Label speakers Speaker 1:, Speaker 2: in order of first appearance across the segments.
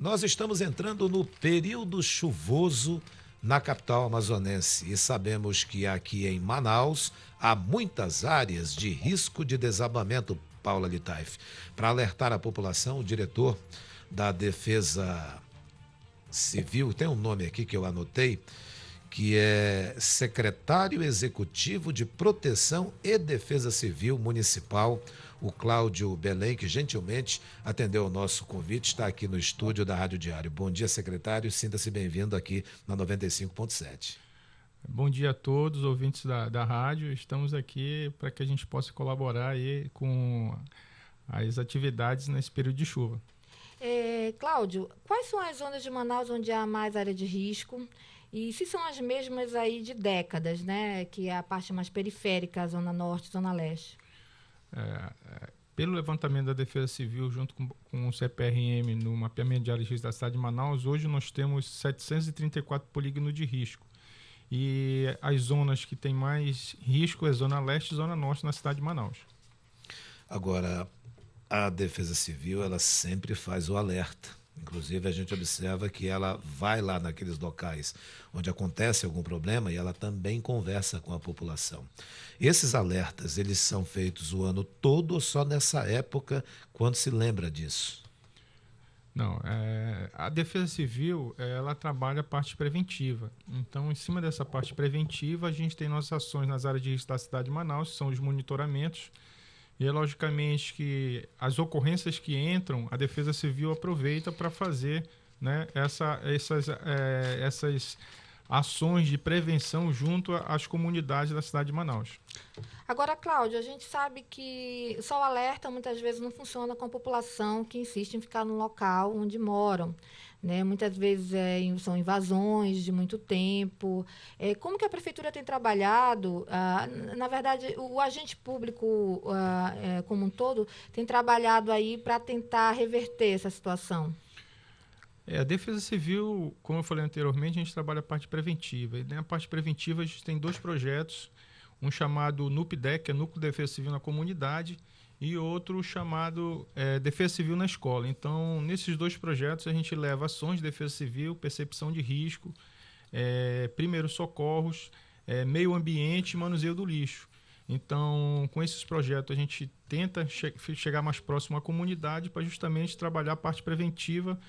Speaker 1: Nós estamos entrando no período chuvoso na capital amazonense e sabemos que aqui em Manaus há muitas áreas de risco de desabamento, Paula Litaif. Para alertar a população, o diretor da Defesa Civil, tem um nome aqui que eu anotei, que é Secretário Executivo de Proteção e Defesa Civil Municipal, o Cláudio Belém, que gentilmente atendeu o nosso convite, está aqui no estúdio da Rádio Diário. Bom dia, secretário, sinta-se bem-vindo aqui na 95.7.
Speaker 2: Bom dia a todos, ouvintes da rádio. Estamos aqui para que a gente possa colaborar aí com as atividades nesse período de chuva.
Speaker 3: Cláudio, quais são as zonas de Manaus onde há mais área de risco? E se são as mesmas aí de décadas, né? Que é a parte mais periférica, a Zona Norte, Zona Leste.
Speaker 2: Pelo levantamento da Defesa Civil, junto com o CPRM, no mapeamento de áreas de risco da cidade de Manaus, hoje nós temos 734 polígonos de risco. E as zonas que têm mais risco é Zona Leste e Zona Norte na cidade de Manaus.
Speaker 1: Agora, a Defesa Civil, ela sempre faz o alerta. Inclusive, a gente observa que ela vai lá naqueles locais onde acontece algum problema e ela também conversa com a população. Esses alertas, eles são feitos o ano todo ou só nessa época, quando se lembra disso?
Speaker 2: Não, a Defesa Civil, ela trabalha a parte preventiva. Então, em cima dessa parte preventiva, a gente tem nossas ações nas áreas de risco da cidade de Manaus, que são os monitoramentos. E é logicamente que as ocorrências que entram, a Defesa Civil aproveita para fazer, né, essas ações de prevenção junto às comunidades da cidade de Manaus.
Speaker 3: Agora, Cláudio, a gente sabe que só o alerta muitas vezes não funciona com a população que insiste em ficar no local onde moram. Né? Muitas vezes são invasões de muito tempo. Como que a prefeitura tem trabalhado? Na verdade, o agente público como um todo tem trabalhado aí para tentar reverter essa situação.
Speaker 2: A Defesa Civil, como eu falei anteriormente, a gente trabalha a parte preventiva. E na parte preventiva a gente tem dois projetos, um chamado NUPDEC, que é Núcleo de Defesa Civil na Comunidade, e outro chamado Defesa Civil na Escola. Então, nesses dois projetos, a gente leva ações de defesa civil, percepção de risco, primeiros socorros, meio ambiente e manuseio do lixo. Então, com esses projetos, a gente tenta chegar mais próximo à comunidade para justamente trabalhar a parte preventiva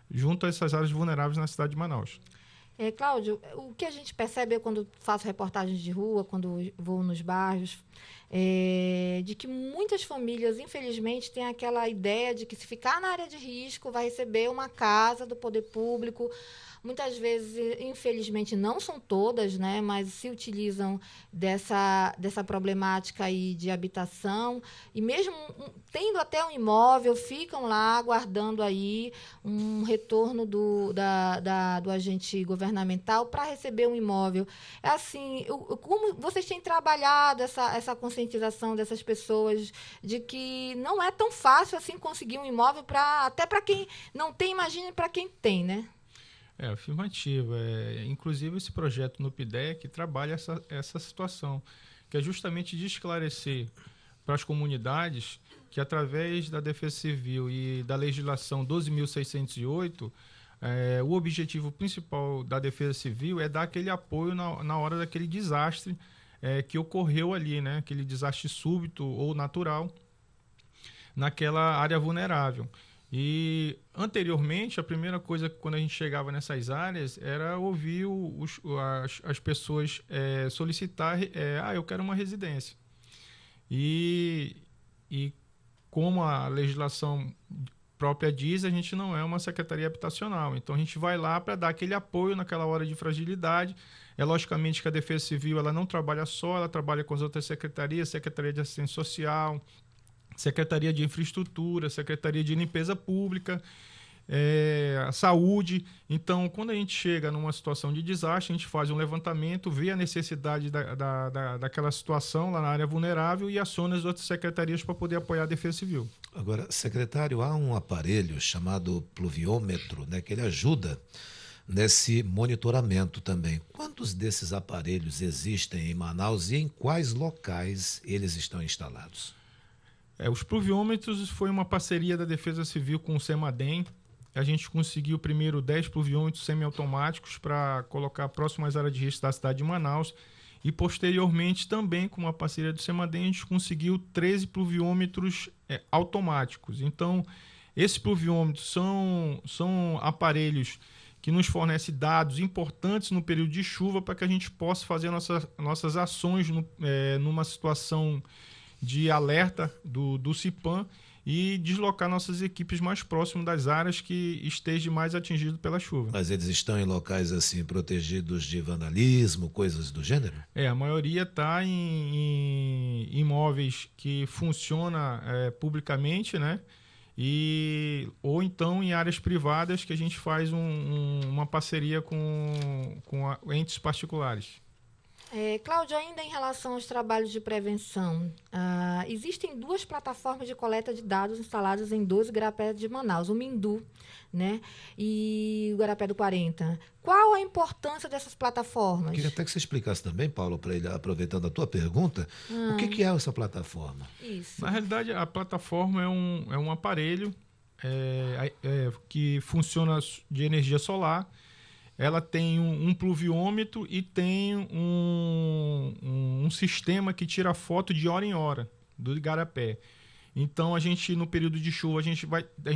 Speaker 2: junto a essas áreas vulneráveis na cidade de Manaus.
Speaker 3: Cláudio, o que a gente percebe quando faço reportagens de rua, quando vou nos bairros, de que muitas famílias, infelizmente, têm aquela ideia de que se ficar na área de risco vai receber uma casa do poder público. Muitas vezes, infelizmente, não são todas, né, mas se utilizam dessa problemática aí de habitação e mesmo tendo até um imóvel, ficam lá aguardando aí um retorno do agente governamental para receber um imóvel. Assim, como vocês têm trabalhado essa conscientização dessas pessoas de que não é tão fácil assim conseguir um imóvel, até para quem não tem, imagine para quem tem, né?
Speaker 2: Afirmativo. Inclusive, esse projeto no PIDEC trabalha essa situação, que é justamente de esclarecer para as comunidades que, através da Defesa Civil e da legislação 12.608, o objetivo principal da Defesa Civil é dar aquele apoio na hora daquele desastre que ocorreu ali, né? Aquele desastre súbito ou natural naquela área vulnerável. E, anteriormente, a primeira coisa quando a gente chegava nessas áreas era ouvir as pessoas solicitar, eu quero uma residência. E como a legislação própria diz, a gente não é uma secretaria habitacional. Então, a gente vai lá para dar aquele apoio naquela hora de fragilidade. Logicamente que a Defesa Civil ela não trabalha só, ela trabalha com as outras secretarias, Secretaria de Assistência Social, Secretaria de Infraestrutura, Secretaria de Limpeza Pública, Saúde. Então, quando a gente chega numa situação de desastre, a gente faz um levantamento, vê a necessidade daquela situação lá na área vulnerável e aciona as outras secretarias para poder apoiar a Defesa Civil.
Speaker 1: Agora, secretário, há um aparelho chamado pluviômetro, né, que ele ajuda nesse monitoramento também. Quantos desses aparelhos existem em Manaus e em quais locais eles estão instalados?
Speaker 2: Os pluviômetros foi uma parceria da Defesa Civil com o CEMADEM. a gente conseguiu primeiro 10 pluviômetros semiautomáticos para colocar próximo às áreas de risco da cidade de Manaus. E, posteriormente, também com uma parceria do CEMADEM, a gente conseguiu 13 pluviômetros automáticos. Então, esses pluviômetros são aparelhos que nos fornecem dados importantes no período de chuva para que a gente possa fazer nossas ações numa situação de alerta do CIPAM e deslocar nossas equipes mais próximas das áreas que estejam mais atingidas pela chuva.
Speaker 1: Mas eles estão em locais assim protegidos de vandalismo, coisas do gênero?
Speaker 2: A maioria está em imóveis que funcionam publicamente, né? Ou então em áreas privadas que a gente faz uma parceria com entes particulares.
Speaker 3: Cláudio, ainda em relação aos trabalhos de prevenção, existem 2 plataformas de coleta de dados instaladas em 12 igarapés de Manaus, o Mindu, né, e o Igarapé do 40. Qual a importância dessas plataformas?
Speaker 1: Queria até que você explicasse também, Paulo, para ele, aproveitando a tua pergunta, o que é essa plataforma?
Speaker 3: Isso.
Speaker 2: Na realidade, a plataforma é um aparelho que funciona de energia solar. Ela tem um pluviômetro e tem um sistema que tira foto de hora em hora do igarapé. Então, no período de chuva, a gente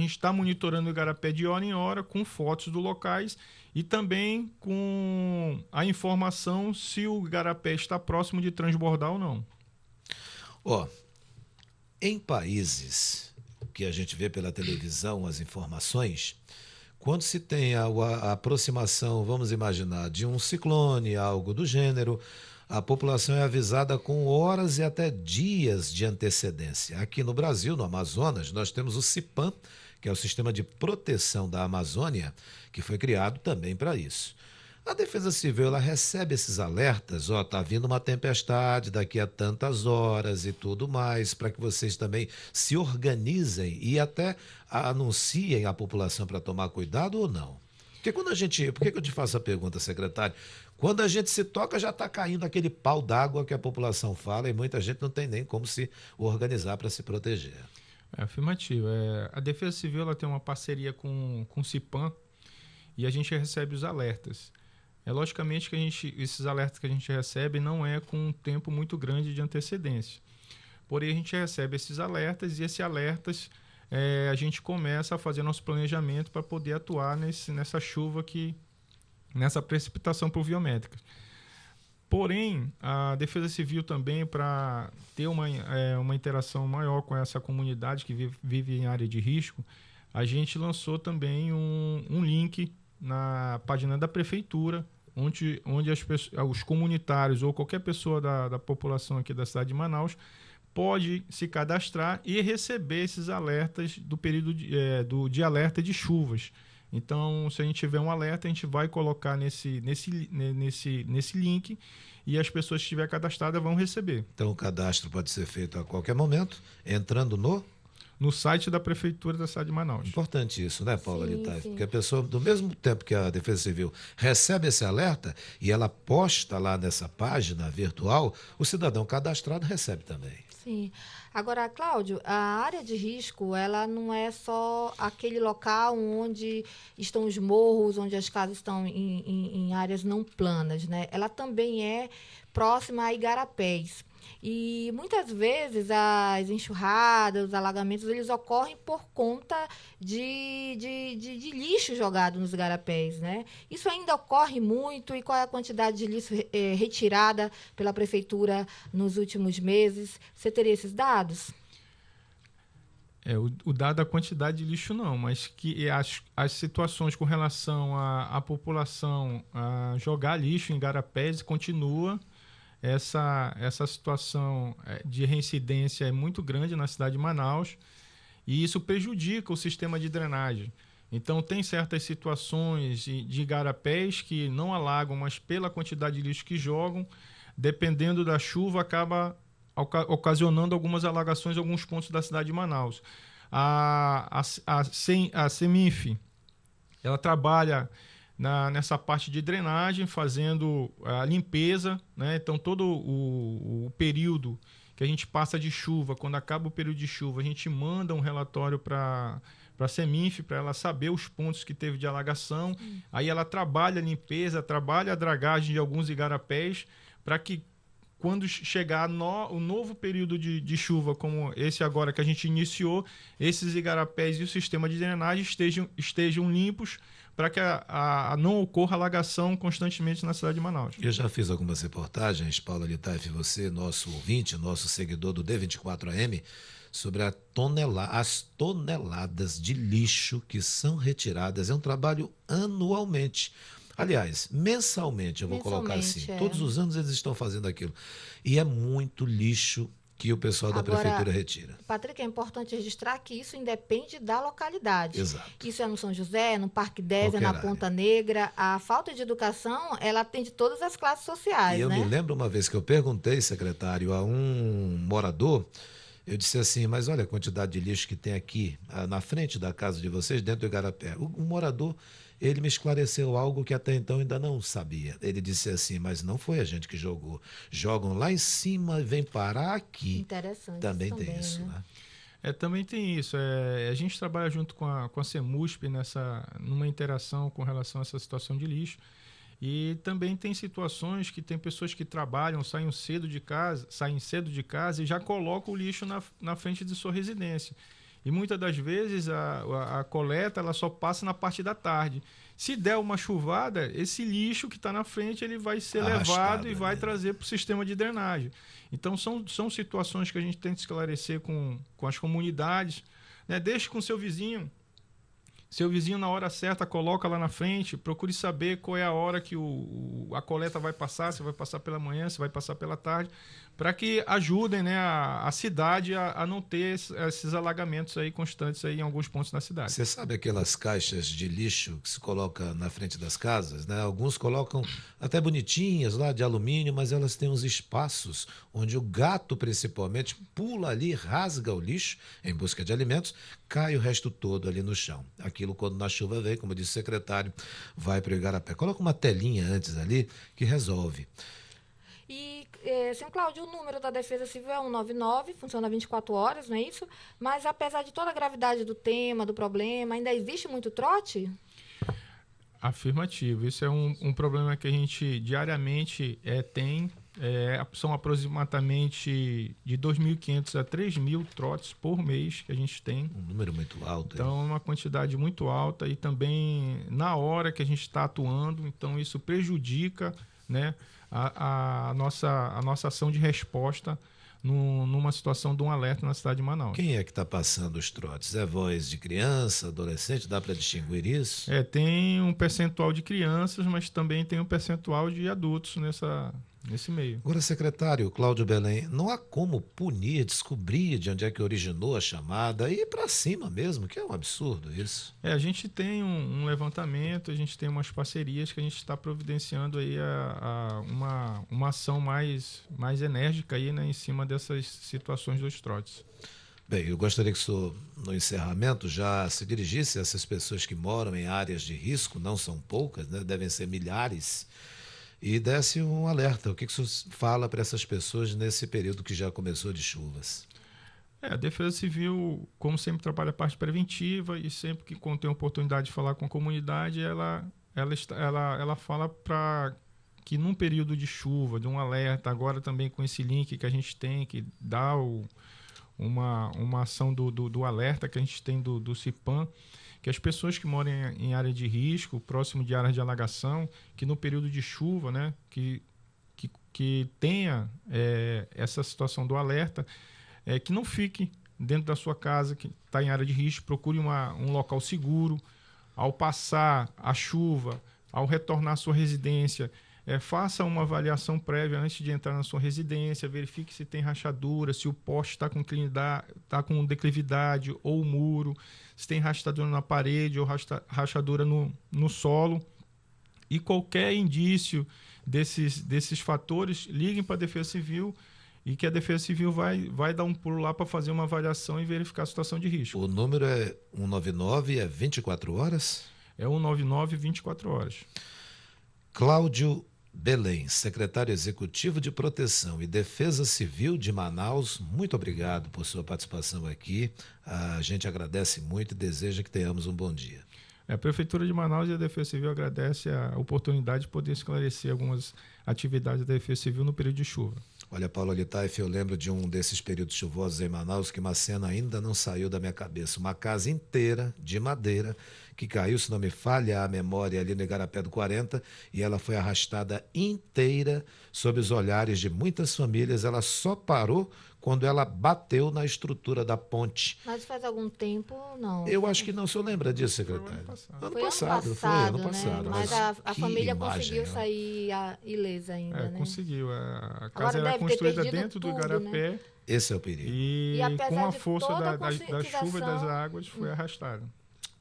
Speaker 2: está monitorando o igarapé de hora em hora com fotos dos locais e também com a informação se o igarapé está próximo de transbordar ou não.
Speaker 1: Em países que a gente vê pela televisão as informações, quando se tem a aproximação, vamos imaginar, de um ciclone, algo do gênero, a população é avisada com horas e até dias de antecedência. Aqui no Brasil, no Amazonas, nós temos o CIPAM, que é o Sistema de Proteção da Amazônia, que foi criado também para isso. A Defesa Civil, ela recebe esses alertas, está vindo uma tempestade daqui a tantas horas e tudo mais, para que vocês também se organizem e até anunciem à população para tomar cuidado ou não? Porque por que eu te faço a pergunta, secretário? Quando a gente se toca, já está caindo aquele pau d'água que a população fala e muita gente não tem nem como se organizar para se proteger.
Speaker 2: Afirmativo. A Defesa Civil ela tem uma parceria com o CIPAM e a gente recebe os alertas. Logicamente que esses alertas que a gente recebe não é com um tempo muito grande de antecedência. Porém, a gente recebe esses alertas e esses alertas a gente começa a fazer nosso planejamento para poder atuar nessa chuva, nessa precipitação pluviométrica. Porém, a Defesa Civil também, para ter uma interação maior com essa comunidade que vive em área de risco, a gente lançou também um link na página da Prefeitura, onde os comunitários ou qualquer pessoa da população aqui da cidade de Manaus pode se cadastrar e receber esses alertas do período de alerta de chuvas. Então, se a gente tiver um alerta, a gente vai colocar nesse link e as pessoas que estiverem cadastradas vão receber.
Speaker 1: Então, o cadastro pode ser feito a qualquer momento, entrando
Speaker 2: no site da Prefeitura da cidade de Manaus.
Speaker 1: Importante isso, né, Paula Littai?
Speaker 3: Sim.
Speaker 1: Porque a pessoa, do mesmo tempo que a Defesa Civil recebe esse alerta e ela posta lá nessa página virtual, o cidadão cadastrado recebe também.
Speaker 3: Sim. Agora, Cláudio, a área de risco, ela não é só aquele local onde estão os morros, onde as casas estão em áreas não planas, né? Ela também é próxima a igarapés. E muitas vezes as enxurradas, os alagamentos, eles ocorrem por conta de lixo jogado nos igarapés, né? Isso ainda ocorre muito. E qual é a quantidade de lixo retirada pela prefeitura nos últimos meses? Você teria esses dados?
Speaker 2: O dado da quantidade de lixo não, mas que as situações com relação à população a jogar lixo em igarapés continua. Essa situação de reincidência é muito grande na cidade de Manaus e isso prejudica o sistema de drenagem. Então, tem certas situações de igarapés que não alagam, mas pela quantidade de lixo que jogam, dependendo da chuva, acaba ocasionando algumas alagações em alguns pontos da cidade de Manaus. A CEMIF, ela trabalha nessa parte de drenagem, fazendo a limpeza, né? Então, todo o período que a gente passa de chuva, quando acaba o período de chuva, a gente manda um relatório para para a Seminf, para ela saber os pontos que teve de alagação. Aí ela trabalha a limpeza, trabalha a dragagem de alguns igarapés, para que quando chegar o novo período de chuva, como esse agora que a gente iniciou, esses igarapés e o sistema de drenagem estejam limpos, para que não ocorra alagação constantemente na cidade de Manaus.
Speaker 1: Eu já fiz algumas reportagens, Paula Littafi, você, nosso ouvinte, nosso seguidor do D24AM, sobre as toneladas de lixo que são retiradas. É um trabalho anualmente. Aliás, mensalmente, eu vou colocar assim. Todos os anos eles estão fazendo aquilo. E é muito lixo que o pessoal da prefeitura retira.
Speaker 3: Patrick, é importante registrar que isso independe da localidade.
Speaker 1: Exato.
Speaker 3: Isso é no São José, no Parque 10, é na Ponta Negra. A falta de educação, ela atende todas as classes sociais,
Speaker 1: E eu me lembro uma vez que eu perguntei, secretário, a um morador, eu disse assim, mas olha a quantidade de lixo que tem aqui na frente da casa de vocês, dentro do igarapé. O morador, ele me esclareceu algo que até então ainda não sabia. Ele disse assim, mas não foi a gente que jogou. Jogam lá em cima e vem parar aqui.
Speaker 3: Interessante.
Speaker 1: Também tem isso, né?
Speaker 2: Também tem isso. A gente trabalha junto com a CEMUSP numa interação com relação a essa situação de lixo. E também tem situações que tem pessoas que trabalham, saem cedo de casa e já colocam o lixo na frente de sua residência. E muitas das vezes a coleta ela só passa na parte da tarde. Se der uma chuvada, esse lixo que está na frente ele vai ser levado e vai trazer para o sistema de drenagem. Então são situações que a gente tem que esclarecer com as comunidades, né? Deixe com seu vizinho. Seu vizinho, na hora certa, coloca lá na frente, procure saber qual é a hora que a coleta vai passar, se vai passar pela manhã, se vai passar pela tarde, para que ajudem, né, a cidade a não ter esses alagamentos aí constantes aí em alguns pontos da cidade.
Speaker 1: Você sabe aquelas caixas de lixo que se coloca na frente das casas, né? Alguns colocam até bonitinhas lá de alumínio, mas elas têm uns espaços onde o gato, principalmente, pula ali, rasga o lixo em busca de alimentos, cai o resto todo ali no chão. Aquilo, quando na chuva vem, como disse o secretário, vai para o igarapé. Coloca uma telinha antes ali que resolve.
Speaker 3: E, senhor Cláudio, o número da Defesa Civil é 199, funciona 24 horas, não é isso? Mas, apesar de toda a gravidade do tema, do problema, ainda existe muito trote?
Speaker 2: Afirmativo. Isso é um problema que a gente diariamente tem. São aproximadamente de 2.500 a 3.000 trotes por mês que a gente tem. Um
Speaker 1: número muito alto.
Speaker 2: Então, é uma quantidade muito alta e também na hora que a gente está atuando. Então, isso prejudica, né, a nossa ação de resposta numa situação de um alerta na cidade de Manaus.
Speaker 1: Quem é que está passando os trotes? É voz de criança, adolescente? Dá para distinguir isso?
Speaker 2: Tem um percentual de crianças, mas também tem um percentual de adultos nesse meio.
Speaker 1: Agora, secretário Cláudio Belém, não há como punir, descobrir de onde é que originou a chamada e ir para cima mesmo, que é um absurdo isso.
Speaker 2: A gente tem um levantamento, a gente tem umas parcerias que a gente está providenciando aí uma ação mais enérgica aí, né, em cima dessas situações dos trotes.
Speaker 1: Bem, eu gostaria que o senhor, no encerramento, já se dirigisse a essas pessoas que moram em áreas de risco, não são poucas, né, devem ser milhares, e desse um alerta. O que o senhor fala para essas pessoas nesse período que já começou de chuvas?
Speaker 2: A Defesa Civil, como sempre, trabalha a parte preventiva e sempre que quando tem oportunidade de falar com a comunidade, ela fala para que num período de chuva, de um alerta, agora também com esse link que a gente tem, que dá uma ação do alerta que a gente tem do CIPAM, que as pessoas que moram em área de risco, próximo de áreas de alagação, que no período de chuva, né, que tenha essa situação do alerta, que não fique dentro da sua casa, que está em área de risco, procure um local seguro. Ao passar a chuva, ao retornar à sua residência, faça uma avaliação prévia antes de entrar na sua residência, verifique se tem rachadura, se o poste está com declividade ou o muro, se tem rachadura na parede ou rachadura no solo. E qualquer indício desses fatores, liguem para a Defesa Civil e que a Defesa Civil vai dar um pulo lá para fazer uma avaliação e verificar a situação de risco.
Speaker 1: O número é 199 e é 24 horas?
Speaker 2: É 199 24 horas.
Speaker 1: Cláudio Belém, secretário executivo de Proteção e Defesa Civil de Manaus, muito obrigado por sua participação aqui. A gente agradece muito e deseja que tenhamos um bom dia.
Speaker 2: A Prefeitura de Manaus e a Defesa Civil agradece a oportunidade de poder esclarecer algumas atividades da Defesa Civil no período de chuva.
Speaker 1: Olha, Paulo Litaif, eu lembro de um desses períodos chuvosos em Manaus que uma cena ainda não saiu da minha cabeça. Uma casa inteira de madeira que caiu, se não me falha a memória, ali no Igarapé do 40, e ela foi arrastada inteira sob os olhares de muitas famílias. Ela só parou quando ela bateu na estrutura da ponte.
Speaker 3: Mas faz algum tempo, não.
Speaker 1: Eu acho que não. O senhor lembra disso, secretário?
Speaker 3: Foi ano passado, né? Mas a família conseguiu sair ilesa ainda, né?
Speaker 2: Conseguiu. A
Speaker 3: Agora
Speaker 2: casa era
Speaker 3: deve ter
Speaker 2: construída
Speaker 3: perdido
Speaker 2: dentro do
Speaker 3: tudo,
Speaker 2: Igarapé.
Speaker 3: né?
Speaker 1: Esse é o perigo.
Speaker 2: E
Speaker 3: apesar
Speaker 2: com a
Speaker 3: de
Speaker 2: força
Speaker 3: toda a
Speaker 2: da chuva e das
Speaker 3: conscientização,
Speaker 2: águas foi arrastada.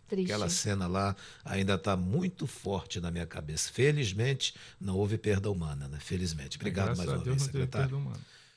Speaker 3: Triste.
Speaker 1: Aquela cena lá ainda está muito forte na minha cabeça. Felizmente, não houve perda humana, né? Felizmente. Obrigado mais uma vez,
Speaker 2: Graças a Deus não teve
Speaker 1: secretário.
Speaker 2: perda humana.